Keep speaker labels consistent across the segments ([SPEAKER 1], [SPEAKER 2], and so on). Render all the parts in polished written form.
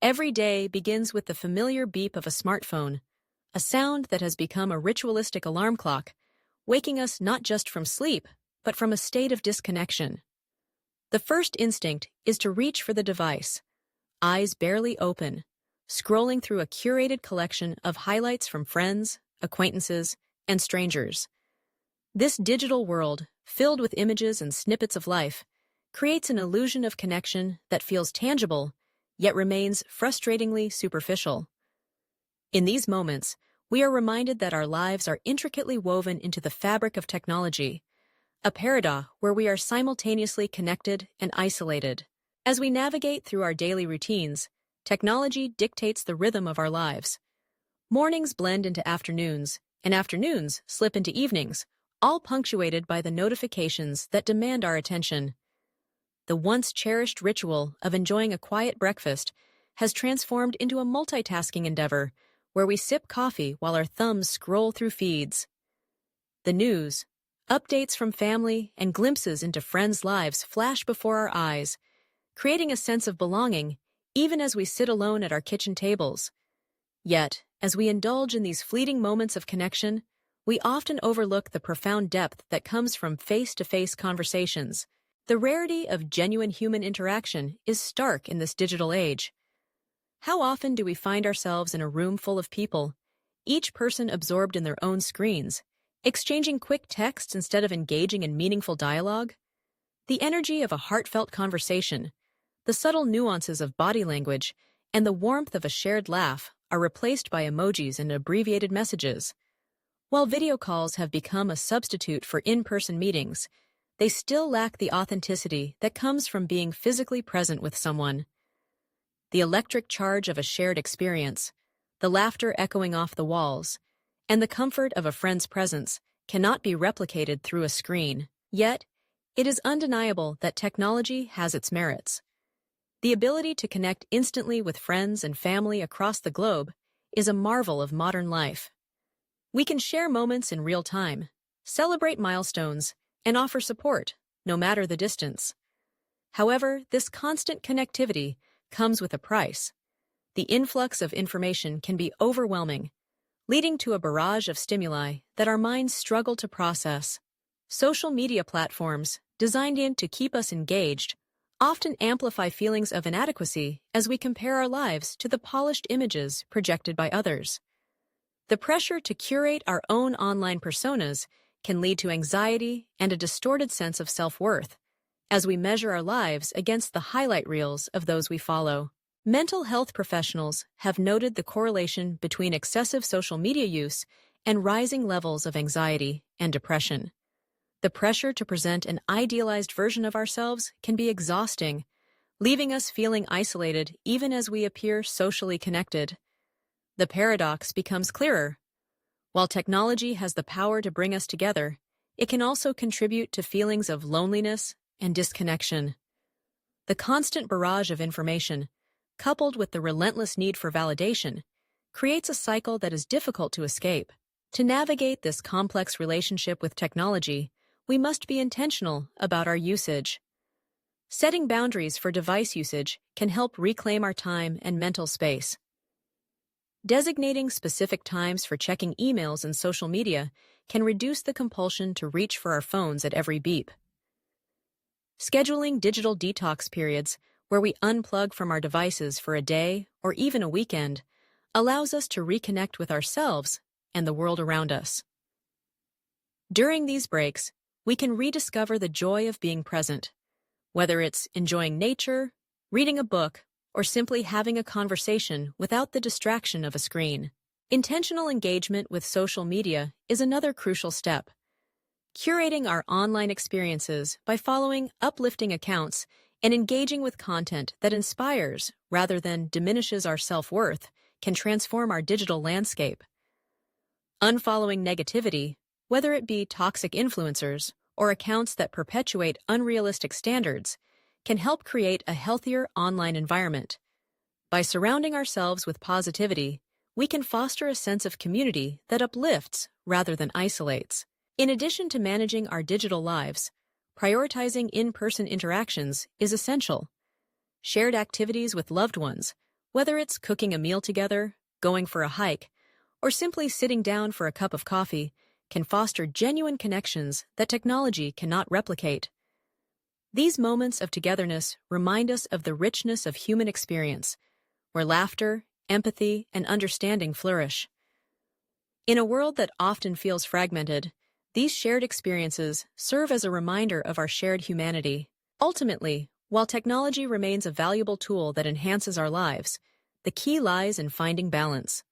[SPEAKER 1] Every day begins with the familiar beep of a smartphone, a sound that has become a ritualistic alarm clock, waking us not just from sleep, but from a state of disconnection. The first instinct is to reach for the device, eyes barely open, scrolling through a curated collection of highlights from friends, acquaintances, and strangers. This digital world, filled with images and snippets of life, creates an illusion of connection that feels tangible, yet remains frustratingly superficial. In these moments, we are reminded that our lives are intricately woven into the fabric of technology, a paradox where we are simultaneously connected and isolated. As we navigate through our daily routines, technology dictates the rhythm of our lives. Mornings blend into afternoons, and afternoons slip into evenings, all punctuated by the notifications that demand our attention. The once cherished ritual of enjoying a quiet breakfast has transformed into a multitasking endeavor where we sip coffee while our thumbs scroll through feeds. The news, updates from family, and glimpses into friends' lives flash before our eyes, creating a sense of belonging even as we sit alone at our kitchen tables. Yet, as we indulge in these fleeting moments of connection, we often overlook the profound depth that comes from face-to-face conversations. The rarity of genuine human interaction is stark in this digital age. How often do we find ourselves in a room full of people, each person absorbed in their own screens, exchanging quick texts instead of engaging in meaningful dialogue? The energy of a heartfelt conversation, the subtle nuances of body language, and the warmth of a shared laugh are replaced by emojis and abbreviated messages. While video calls have become a substitute for in-person meetings, they still lack the authenticity that comes from being physically present with someone. The electric charge of a shared experience, the laughter echoing off the walls, and the comfort of a friend's presence cannot be replicated through a screen. Yet, it is undeniable that technology has its merits. The ability to connect instantly with friends and family across the globe is a marvel of modern life. We can share moments in real time, celebrate milestones, and offer support, no matter the distance. However, this constant connectivity comes with a price. The influx of information can be overwhelming, leading to a barrage of stimuli that our minds struggle to process. Social media platforms, designed to keep us engaged, often amplify feelings of inadequacy as we compare our lives to the polished images projected by others. The pressure to curate our own online personas can lead to anxiety and a distorted sense of self-worth as we measure our lives against the highlight reels of those we follow. Mental health professionals have noted the correlation between excessive social media use and rising levels of anxiety and depression. The pressure to present an idealized version of ourselves can be exhausting, leaving us feeling isolated even as we appear socially connected. The paradox becomes clearer. While technology has the power to bring us together, it can also contribute to feelings of loneliness and disconnection. The constant barrage of information, coupled with the relentless need for validation, creates a cycle that is difficult to escape. To navigate this complex relationship with technology, we must be intentional about our usage. Setting boundaries for device usage can help reclaim our time and mental space. Designating specific times for checking emails and social media can reduce the compulsion to reach for our phones at every beep. Scheduling digital detox periods where we unplug from our devices for a day or even a weekend allows us to reconnect with ourselves and the world around us. During these breaks, we can rediscover the joy of being present, whether it's enjoying nature, reading a book, or simply having a conversation without the distraction of a screen. Intentional engagement with social media is another crucial step. Curating our online experiences by following uplifting accounts and engaging with content that inspires rather than diminishes our self-worth can transform our digital landscape. Unfollowing negativity, whether it be toxic influencers or accounts that perpetuate unrealistic standards, can help create a healthier online environment. By surrounding ourselves with positivity, we can foster a sense of community that uplifts rather than isolates. In addition to managing our digital lives, prioritizing in-person interactions is essential. Shared activities with loved ones, Whether it's cooking a meal together, going for a hike, or simply sitting down for a cup of coffee, can foster genuine connections that technology cannot replicate. These moments of togetherness remind us of the richness of human experience, where laughter, empathy, and understanding flourish. In a world that often feels fragmented, these shared experiences serve as a reminder of our shared humanity. Ultimately, while technology remains a valuable tool that enhances our lives, the key lies in finding balance.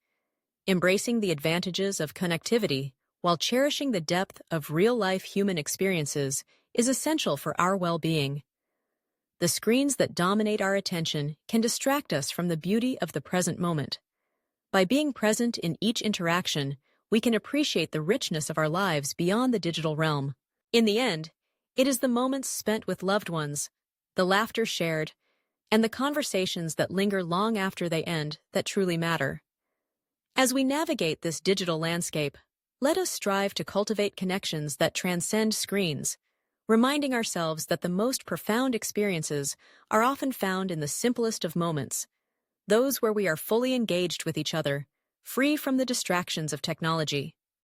[SPEAKER 1] Embracing the advantages of connectivity while cherishing the depth of real-life human experiences is essential for our well-being. The screens that dominate our attention can distract us from the beauty of the present moment. By being present in each interaction, we can appreciate the richness of our lives beyond the digital realm. In the end, it is the moments spent with loved ones, the laughter shared, and the conversations that linger long after they end that truly matter. As we navigate this digital landscape, let us strive to cultivate connections that transcend screens, reminding ourselves that the most profound experiences are often found in the simplest of moments, those where we are fully engaged with each other, free from the distractions of technology.